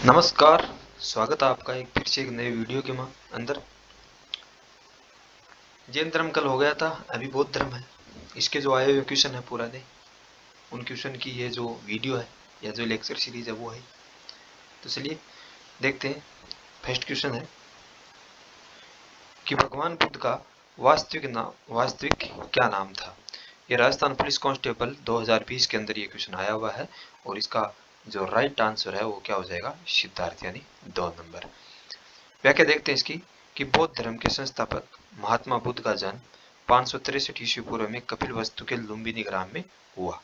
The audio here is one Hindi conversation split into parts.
नमस्कार। स्वागत है आपका एक फिर से एक नए वीडियो के अंदर। जैन धर्म कल हो गया था, अभी बौद्ध धर्म है। इसके जो आए हुए क्वेश्चन है पुराने, उन क्वेश्चन की ये जो वीडियो है या जो लेक्चर सीरीज है वो है। तो चलिए देखते हैं। फर्स्ट क्वेश्चन है कि भगवान बुद्ध का वास्तविक क्या नाम था। ये राजस्थान पुलिस कांस्टेबल 2020 के अंदर ये क्वेश्चन आया हुआ है और इसका जो राइट आंसर है वो क्या हो जाएगा, सिद्धार्थ, यानी 2 नंबर। व्याख्या देखते हैं इसकी कि बौद्ध धर्म के संस्थापक महात्मा बुद्ध का जन्म 563 ईस्वी पूर्व में कपिलवस्तु के लुम्बिनी ग्राम में हुआ।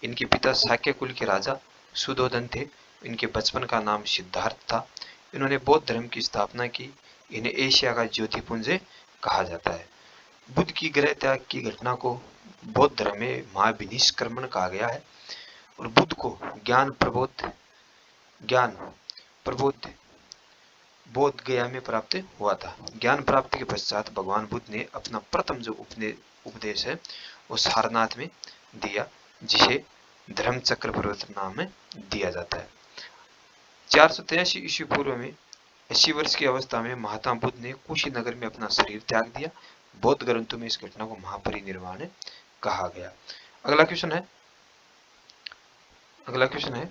इनके पिता शाक्य कुल के राजा सुधोधन थे। इनके बचपन का नाम सिद्धार्थ था। इन्होंने बौद्ध धर्म की स्थापना की। इन्हें एशिया का ज्योतिपुंज कहा जाता है। बुद्ध की गृह त्याग की घटना को बौद्ध धर्म में महाविनिष्क्रमण कहा गया है और बुद्ध को ज्ञान प्रबोध बोध गया में प्राप्त हुआ था। ज्ञान प्राप्ति के पश्चात भगवान बुद्ध ने अपना प्रथम जो उपदेश है वो सारनाथ में दिया, जिसे धर्म चक्र प्रवर्तन नाम में दिया जाता है। 483 ईस्वी पूर्व में 80 वर्ष की अवस्था में महात्मा बुद्ध ने कुशीनगर में अपना शरीर त्याग दिया। बौद्ध ग्रंथों में इस घटना को महापरिनिर्वाण कहा गया। अगला क्वेश्चन है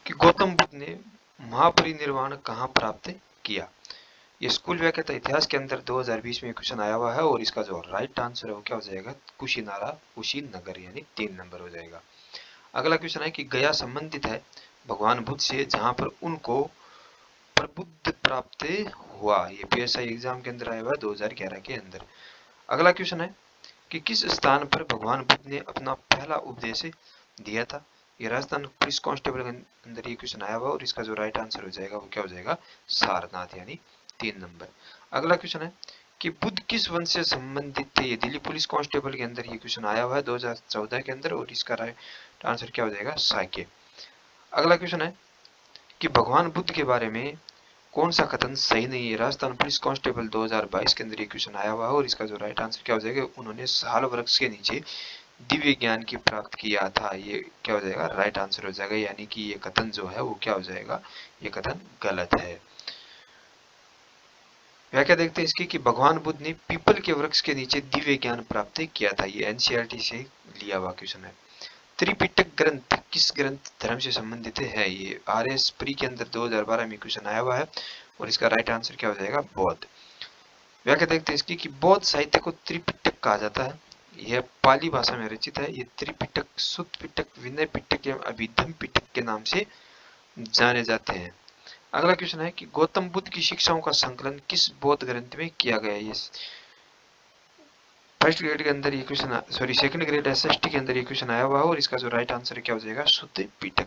कि गौतम बुद्ध ने महापरिनिर्वाण कहाँ प्राप्त किया। ये स्कूल व्याख्या इतिहास के अंदर 2020 में क्वेश्चन आया हुआ है और इसका जो राइट आंसर है वो क्या हो जाएगा, कुशीनगर, यानी 3 नंबर हो जाएगा। अगला क्वेश्चन है कि गया संबंधित है भगवान बुद्ध से जहां पर उनको प्रबुद्ध प्राप्त हुआ। ये पीएसआई एग्जाम के अंदर आया हुआ 2011 के अंदर। अगला क्वेश्चन है कि किस स्थान पर भगवान बुद्ध ने अपना पहला उपदेश दिया था। ये राजस्थान पुलिस कांस्टेबल के अंदर ये क्वेश्चन आया हुआ और इसका जो राइट आंसर हो जाएगा वो क्या हो जाएगा, सारनाथ, यानी 3 नंबर। अगला क्वेश्चन है कि बुद्ध किस वंश से संबंधित थे। ये दिल्ली पुलिस कांस्टेबल के अंदर ये क्वेश्चन आया हुआ है 2014 के अंदर और इसका राइट आंसर क्या हो जाएगा, शाक्य। अगला क्वेश्चन है कि भगवान बुद्ध के बारे में कौन सा कथन सही नहीं है। राजस्थान पुलिस कांस्टेबल 2022 के अंदर ये क्वेश्चन आया हुआ है और इसका जो राइट आंसर क्या हो जाएगा, उन्होंने साल वृक्ष के नीचे दिव्य ज्ञान की प्राप्त किया था। ये क्या हो जाएगा, राइट आंसर हो जाएगा, यानी कि ये कथन जो है वो क्या हो जाएगा, ये कथन गलत है। व्याख्या देखते हैं इसकी कि भगवान बुद्ध ने पीपल के वृक्ष के नीचे दिव्य ज्ञान प्राप्त किया था। ये एनसीईआरटी से लिया हुआ क्वेश्चन है। त्रिपिटक ग्रंथ किस ग्रंथ धर्म से संबंधित है। ये आरएस प्री के अंदर 2012 में क्वेश्चन आया हुआ है और इसका राइट आंसर क्या हो जाएगा, बौद्ध। व्याख्या देखते हैं इसकी कि बौद्ध साहित्य को त्रिपिटक कहा जाता है। यह पाली भाषा में रचित है। ये त्रिपिटक, सुत्त पिटक, विनय पिटक एवं अभिधम पिटक के नाम से जाने जाते हैं। अगला क्वेश्चन है कि गौतम बुद्ध की शिक्षाओं का संकलन किस बौद्ध ग्रंथ में किया गया है। ये फर्स्ट ग्रेड के अंदर ये question, sorry second grade SST के अंदर ये क्वेश्चन आया हुआ है और इसका जो राइट आंसर क्या हो जाएगा, शुद्ध पिटक।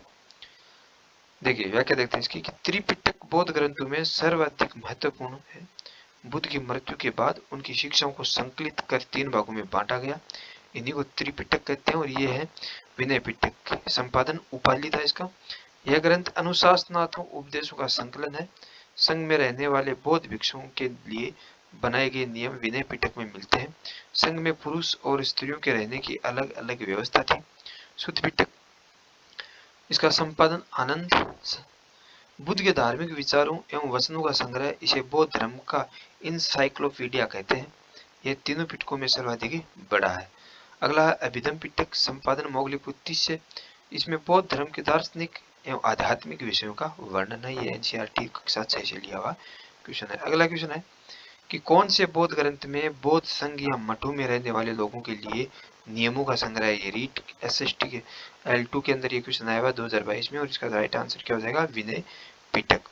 देखिए व्याख्या देखते हैं इसकी कि त्रिपिटक बौद्ध ग्रंथों में सर्वाधिक महत्वपूर्ण है। बुद्ध की मृत्यु के बाद उनकी शिक्षाओं को संकलित कर 3 भागों में बांटा गया। इन्हीं को त्रिपिटक कहते हैं और ये है विनय पिटक। संपादन उपाली था इसका। यह ग्रंथ अनुशासनात्मक उपदेशों का संकलन है। संघ में रहने वाले बौद्ध भिक्षुओं के लिए बनाए गए नियम विनय पिटक में मिलते हैं। संघ में पुरुष और स्त्रियों के रहने की अलग अलग व्यवस्था थी। शुद्ध पिटक, इसका संपादन आनंद। बुद्ध के धार्मिक विचारों एवं वचनों का संग्रह, इसे बौद्ध धर्म का इंसाइक्लोपीडिया कहते हैं। यह तीनों पिटकों में सर्वाधिक बड़ा है। अगला है अभिधम पिटक, संपादन मोगलीपुत्ती से। इसमें बौद्ध धर्म के दार्शनिक एवं आध्यात्मिक विषयों का वर्णन है। ये एनसीईआरटी कक्षा 6 से लिया हुआ क्वेश्चन है। अगला क्वेश्चन है कि कौन से बौद्ध ग्रंथ में बौद्ध संघ या मठों में रहने वाले लोगों के लिए नियमों का संग्रह है। ये रीट एसएसटी के L2 के अंदर ये क्वेश्चन आया हुआ 2022 में और इसका राइट आंसर क्या हो जाएगा, विनय पिटक।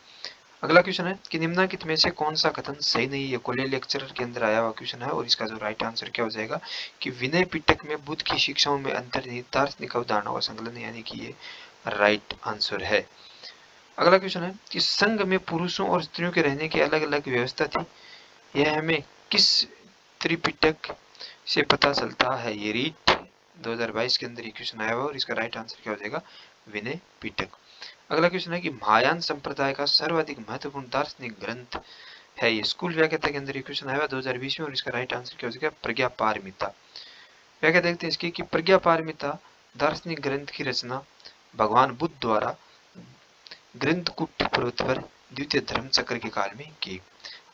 अगला क्वेश्चन है कि निम्नलिखित में से कौन सा कथन सही नहीं है। कॉलेज लेक्चरर के अंदर आया हुआ क्वेश्चन है और इसका जो राइट आंसर क्या हो जाएगा कि विनय पिटक में बुद्ध की शिक्षाओं में अंतर्निहित दार्शनिक अवधारणाओं का संकलन, यानी कि ये राइट आंसर है। अगला क्वेश्चन है कि संघ में पुरुषों और स्त्रियों के रहने की अलग अलग व्यवस्था थी। यह हमें किस त्रिपिटक से पता चलता है। ये रीट 2022 के अंदर ये क्वेश्चन आया हुआ और इसका राइट आंसर क्या हो जाएगा, विनय पिटक। अगला क्वेश्चन है कि महायान संप्रदाय का सर्वाधिक महत्वपूर्ण दार्शनिक ग्रंथ है। ये स्कूल व्याख्या के अंदर ये क्वेश्चन आया हुआ 2020 में और इसका राइट आंसर क्या हो जाएगा, प्रज्ञापारमिता। व्याख्या देखते हैं इसकी कि प्रज्ञापारमिता दार्शनिक ग्रंथ की रचना भगवान बुद्ध द्वारा ग्रंथकुट्ट पर्वत पर द्वितीय धर्म चक्र के काल में की।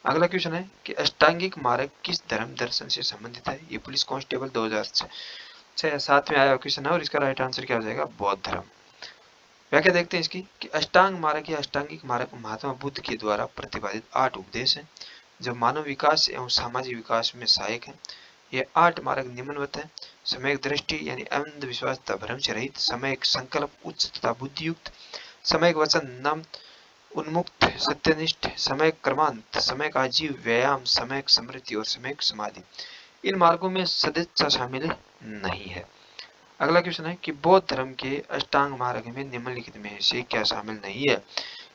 अगला क्वेश्चन है कि अष्टांगिक मार्ग किस धर्म दर्शन से संबंधित है? ये पुलिस कांस्टेबल 2006-7 में आया क्वेश्चन है और इसका राइट आंसर क्या हो जाएगा? बौद्ध धर्म। व्याख्या देखते हैं इसकी कि अष्टांग मार्ग या अष्टांगिक मार्ग महात्मा बुद्ध के द्वारा प्रतिपादित 8 उपदेश हैं जो मानव विकास एवं सामाजिक विकास में सहायक है। ये 8 मार्ग निम्नवत है: सम्यक दृष्टि यानी अंधविश्वास तथा भ्रम से रहित, सम्यक संकल्प उच्च तथा बुद्धियुक्त, सम्यक वचन नम उन्मुक्त सत्यनिष्ठ, सम्यक कर्मांत, सम्यक आजीव व्यायाम, सम्यक स्मृति और सम्यक समाधि। इन मार्गों में सदिच्छा शामिल नहीं है। अगला क्वेश्चन है कि बौद्ध धर्म के अष्टांग मार्ग में निम्नलिखित में से क्या शामिल नहीं है?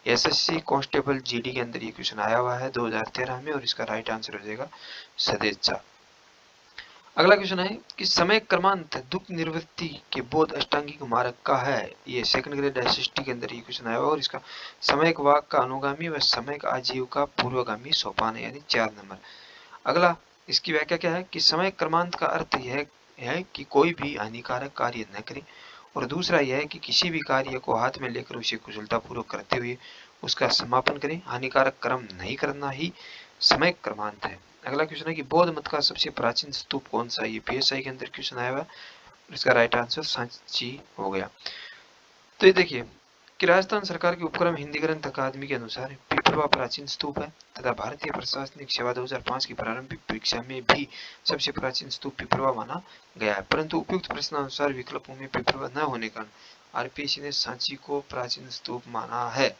एसएससी कांस्टेबल जीडी के अंदर ये क्वेश्चन आया हुआ है 2013 में और इसका राइट आंसर हो जाएगा सदिच्छा। अगला क्वेश्चन है कि समय क्रमांत दुख निवृत्ति के बौद्ध अष्टांगिक मार्ग का है। ये सेकंड ग्रेड एसएसटी के अंदर ये क्वेश्चन आया हुआ और इसका समयक वाक का अनुगामी व समयक आजीव का पूर्वगामी सोपान है, यानी 4 नंबर। अगला इसकी व्याख्या क्या है कि समय क्रमांत का अर्थ यह है कि कोई भी हानिकारक कार्य न करे और दूसरा यह है कि किसी भी कार्य को हाथ में लेकर उसे कुशलतापूर्वक करते हुए उसका समापन करें। हानिकारक कर्म नहीं करना ही समय क्रमांत है। अगला क्वेश्चन है कि बौद्ध मत का सबसे प्राचीन स्तूप कौन सा है? ये पीएसआई के अंदर क्वेश्चन आया हुआ है, इसका राइट आंसर सांची हो गया। तो ये देखिए कि राजस्थान सरकार के उपक्रम हिंदी ग्रंथ अकादमी के अनुसार पिपरवा प्राचीन स्तूप है तथा भारतीय प्रशासनिक सेवा 2005 की प्रारंभिक परीक्षा में भी सबसे प्राचीन स्तूप पिपरवा माना गया है, परंतु उपयुक्त प्रश्नानुसार विकल्पों में पिपरवा न होने के कारण आरपीएससी ने सांची को प्राचीन स्तूप माना है,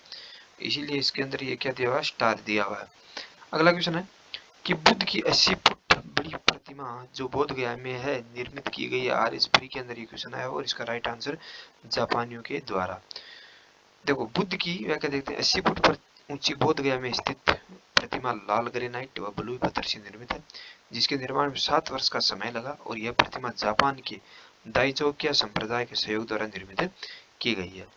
इसीलिए इसके अंदर ये क्या दिया हुआ है? स्टार दिया हुआ है। अगला क्वेश्चन है कि बुद्ध की 80 फुट बड़ी प्रतिमा जो बोध गया में है निर्मित की गई है। आरएसपी के अंदर ये क्वेश्चन आया और इसका राइट आंसर जापानियों के द्वारा। देखो बुद्ध की व्याख्या देखते हैं। 80 फुट पर ऊंची बोध गया में स्थित प्रतिमा लाल ग्रेनाइट व ब्लू पत्थर से निर्मित है, जिसके निर्माण में 7 वर्ष का समय लगा और यह प्रतिमा जापान के दाइजोकिया संप्रदाय के सहयोग द्वारा निर्मित की गई है।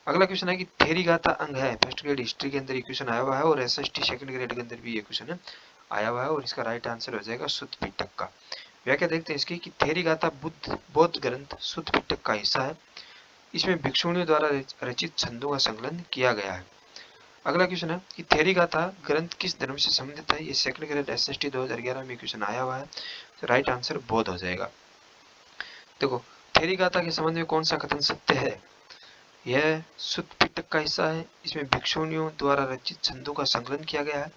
अगला क्वेश्चन है कि थेरीगाता अंग है। फर्स्ट ग्रेड हिस्ट्री के अंदर ये क्वेश्चन आया हुआ है और एसएसटी सेकंड ग्रेड के अंदर भी ये क्वेश्चन आया हुआ है और इसका राइट आंसर हो जाएगा सुत्त पिटक का। व्याख्या देखते हैं इसकी कि थेरीगाता बौद्ध ग्रंथ सुत्त पिटक का हिस्सा है। इसमें भिक्षुणियों द्वारा रचित छंदों का संकलन किया गया है। अगला क्वेश्चन है कि थेरीगाता ग्रंथ किस धर्म से संबंधित है? ये सेकंड ग्रेड एसएसटी 2011 में क्वेश्चन आया हुआ है, तो राइट आंसर बौद्ध हो जाएगा। देखो थेरीगाता के संबंध में कौन सा कथन सत्य है? यह सुत्त पिटक का हिस्सा है। इसमें भिक्षुणियों द्वारा रचित छंदों का संकलन किया गया है।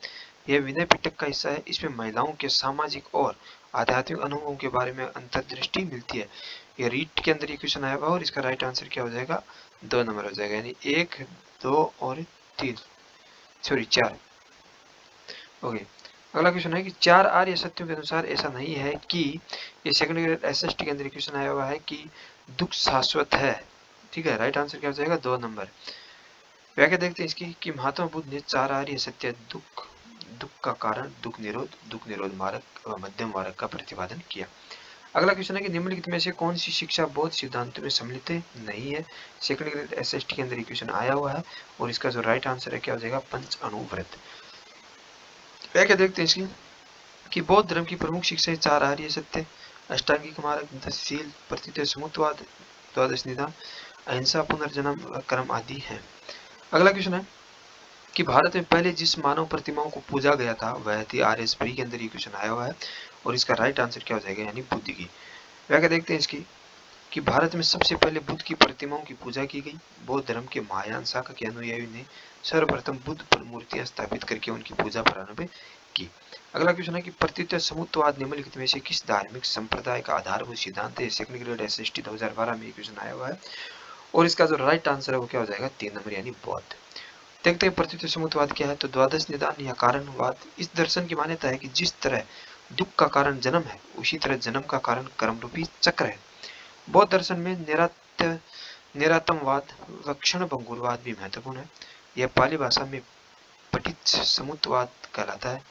यह विनय पिटक का हिस्सा है। इसमें महिलाओं के सामाजिक और आध्यात्मिक अनुभवों के बारे में अंतर्दृष्टि मिलती है। यह रीट के अंदर ये क्वेश्चन आया हुआ और इसका राइट आंसर क्या हो जाएगा? 2 नंबर हो जाएगा, यानी 1, 2 और 3 सॉरी 4। ओके अगला क्वेश्चन है कि 4 आर्य सत्यों के अनुसार ऐसा नहीं है कि ये सेकंड ग्रेड एसएसटी के अंदर क्वेश्चन आया हुआ है कि दुख शाश्वत है। ठीक है, राइट आंसर क्या हो जाएगा? 2 नंबर। व्याख्या देखते हैं इसकी कि महात्मा बुद्ध ने 4 आर्य सत्य दुख का कारण, दुख निरोध मार्ग और मध्यम मार्ग का प्रतिपादन किया। अगला क्वेश्चन है कि निम्नलिखित में से कौन सी शिक्षा बौद्ध सिद्धांतों में सम्मिलित नहीं है? सेकंड ग्रेड एसएसटी के अंदर ये क्वेश्चन आया हुआ है और इसका जो राइट आंसर है क्या हो जाएगा? पंच अणुव्रत। व्याख्या देखते हैं इसकी कि बौद्ध धर्म की प्रमुख शिक्षाएं 4 आर्य सत्य, अष्टांगिक मार्ग, 10 शील, प्रतीत समुद्रवाद, 12 निदान, अहिंसा, पुनर्जन्म, कर्म आदि है। अगला क्वेश्चन है कि भारत में पहले जिस मानव प्रतिमाओं को पूजा गया था वह थी आरएसपी के अंदर ये क्वेश्चन आया हुआ है और इसका राइट आंसर क्या हो जाएगा? यानी बुद्ध की। व्याख्या देखते हैं इसकी कि भारत में सबसे पहले बुद्ध की प्रतिमाओं की पूजा की गई। बौद्ध धर्म के महायान शाखा के अनुयायियों ने सर्वप्रथम बुद्ध पर मूर्तियां स्थापित करके उनकी पूजा प्रारंभ की। अगला क्वेश्चन है कि प्रतीत समुद्रवाद निम्नलिखित में से किस धार्मिक संप्रदाय का आधारभूत सिद्धांत है? सेकंड ग्रेड एसएसटी 2012 में क्वेश्चन आया हुआ है और इसका जो राइट आंसर है वो क्या हो जाएगा? 3 नंबर, यानी बौद्ध। देखते हैं प्रतीत समुद्रवाद क्या है। तो 12 निदान या कारणवाद इस दर्शन की मान्यता है कि जिस तरह दुख का कारण जन्म है उसी तरह जन्म का कारण कर्म रूपी चक्र है। बौद्ध दर्शन में निरातमवाद व क्षणभंगुरवाद भी महत्वपूर्ण है। यह पाली भाषा में पठित समुद्रवाद कहलाता है।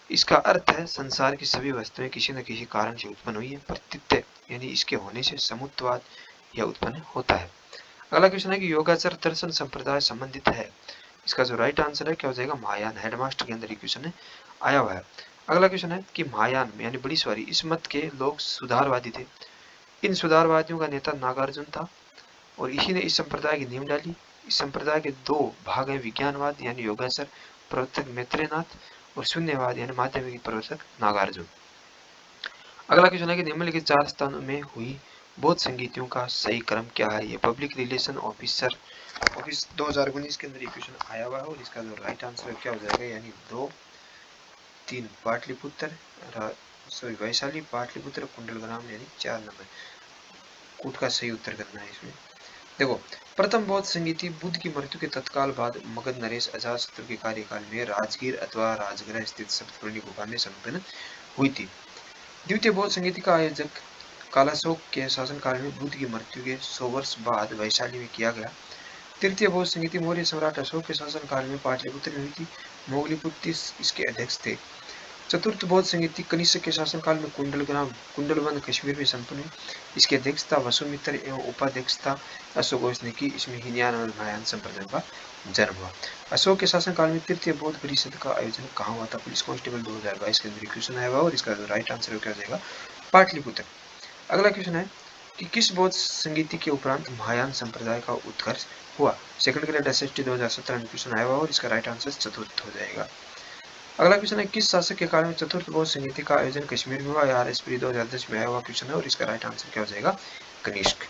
इसका अर्थ है संसार की सभी वस्तुएं किसी न किसी कारण से उत्पन्न हुई है। प्रतीत यानी इसके होने से समुद्रवाद यह उत्पन्न होता है। अगला क्वेश्चन है कि योगाचार दर्शन संप्रदाय संबंधित है। इसका जो राइट आंसर है क्या हो जाएगा? महायान। हेडमास्टर के अंदर ये क्वेश्चन आया हुआ है। अगला क्वेश्चन है कि महायान यानी बड़ी सवारी इस मत के लोग सुधारवादी थे। इन सुधारवादियों का नेता नागार्जुन था। और इसी ने इस संप्रदाय की नींव डाली। इस संप्रदाय के दो भाग हैं, विज्ञानवाद यानी योगेश्वर प्रवर्तक मैत्रेयनाथ और शून्यवाद यानी माध्यमिक प्रवर्तक नागार्जुन। अगला क्वेश्चन है कि निम्नलिखित 4 स्थानों में हुई बौद्ध संगीतियों का सही क्रम क्या है। ये पब्लिक रिलेशन ऑफिसर ऑफिस 2019 के अंदर ये क्वेश्चन आया हुआ है और इसका जो राइट आंसर क्या हो जाएगा, यानी 2, 3 पाटलिपुत्र, सॉरी वैशाली, पाटलिपुत्र, कुंडलग्राम, यानी 4 नंबर कूट का सही उत्तर करना है इसमें। देखो, प्रथम बौद्ध संगीति बुद्ध की मृत्यु के तत्काल बाद मगध नरेश अजातशत्रु के कार्यकाल में राजगीर अथवा राजगृह स्थित सप्तपर्णी गुफा में संपन्न हुई थी। द्वितीय बौद्ध संगीति का आयोजक कालाशोक के शासनकाल में बुद्ध की मृत्यु के 100 वर्ष बाद वैशाली में किया गया। तृतीय बौद्ध संगीति मौर्य सम्राट अशोक के शासनकाल में पाटलिपुत्र में हुई थी। मोगलीपुत्र इसके अध्यक्ष थे। चतुर्थ बौद्ध संगीति कनिष्क के शासनकाल में कुंडलबंध कश्मीर में संपन्न हुई। इसकी अध्यक्षता वसुमित्र एवं उपाध्यक्षता अशोक ने की। इसमें हीनयान और महायान संप्रदाय का जन्म हुआ। अशोक के शासनकाल में तृतीय बौद्ध परिषद का आयोजन कहाँ हुआ था? पुलिस कांस्टेबल 2022 के अंदर क्वेश्चन आया हुआ और इसका राइट आंसर क्या हो जाएगा? पाटलिपुत्र। अगला क्वेश्चन है कि किस बौद्ध संगीति के उपरांत महायान संप्रदाय का उत्कर्ष हुआ? सेकंड ग्रेड एसएसटी 2017 में क्वेश्चन आया हुआ और इसका राइट आंसर चतुर्थ हो जाएगा। अगला क्वेश्चन है किस शासक के काल में चतुर्थ बौद्ध संगीति का आयोजन कश्मीर में हुआ? आरएसपी 2010 में आया हुआ क्वेश्चन है और इसका राइट आंसर क्या हो जाएगा? कनिष्क।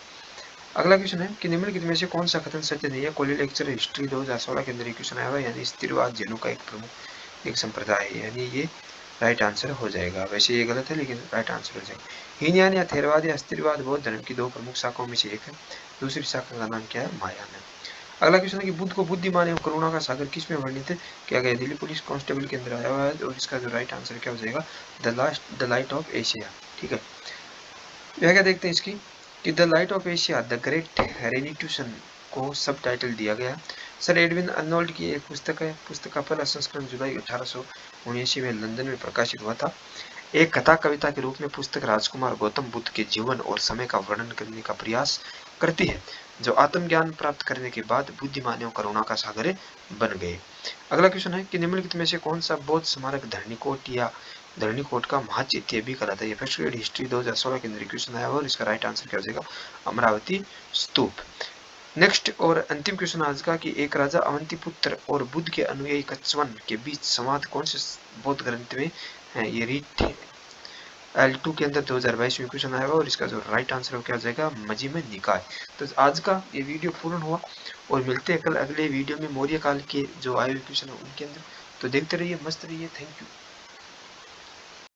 अगला क्वेश्चन है कि निम्नलिखित में से कौन सा कथन सत्य नहीं है? कॉलेज लेक्चर हिस्ट्री 2016 के अंदर क्वेश्चन आया हुआ, यानी स्थिरवाद जैनों का एक प्रमुख एक संप्रदाय है, यानी ये राइट आंसर हो जाएगा। वैसे ये गलत है लेकिन राइट आंसर हो जाएगा। हीनयान या थेरवाद या स्थिरवाद बौद्ध धर्म की 2 प्रमुख शाखाओं में से एक है। दूसरी शाखा का नाम क्या है? महायान है। अगला क्वेश्चन है कि बुद्ध को बुद्धिमान एवं करुणा का सागर किस में वर्णित किया गया? दिल्ली पुलिस कांस्टेबल के अंदर आया हुआ है और इसका जो राइट आंसर क्या हो जाएगा? The light of Asia. ठीक है, व्याख्या देखते हैं इसकी कि the light of Asia the great renunciation को सब टाइटल दिया गया। सर एडविन अर्नोल्ड की एक पुस्तक है। पुस्तक का पहला संस्करण जुलाई 1879 में लंदन में प्रकाशित हुआ था। एक कथा कविता के रूप में पुस्तक राजकुमार गौतम बुद्ध के जीवन और समय का वर्णन करने का प्रयास करती है, जो आत्मज्ञान प्राप्त करने के बाद बुद्धिमान एवं करुणा का सागर बन गए। अगला क्वेश्चन है कि निम्नलिखित में से कौन सा बौद्ध स्मारक धरणीकोट का महाचैत्य भी कहलाता है? फर्स्ट ग्रेड हिस्ट्री 2016 के अंदर क्वेश्चन आया हुआ और इसका राइट आंसर क्या हो जाएगा? अमरावती स्तूप। नेक्स्ट और अंतिम क्वेश्चन आज का कि एक राजा अवंतीपुत्र और बुद्ध के अनुयायी कच्छवन के बीच संवाद कौन से बौद्ध ग्रंथ में है? ये रीट L2 के अंदर 2022 में क्वेश्चन आया हुआ और इसका जो राइट आंसर क्या हो जाएगा? मजमे निकाय। तो आज का ये वीडियो पूर्ण हुआ और मिलते हैं कल अगले वीडियो में मौर्य काल के जो आए हुए क्वेश्चन है उनके अंदर। तो देखते रहिए, मस्त रहिए। Thank you.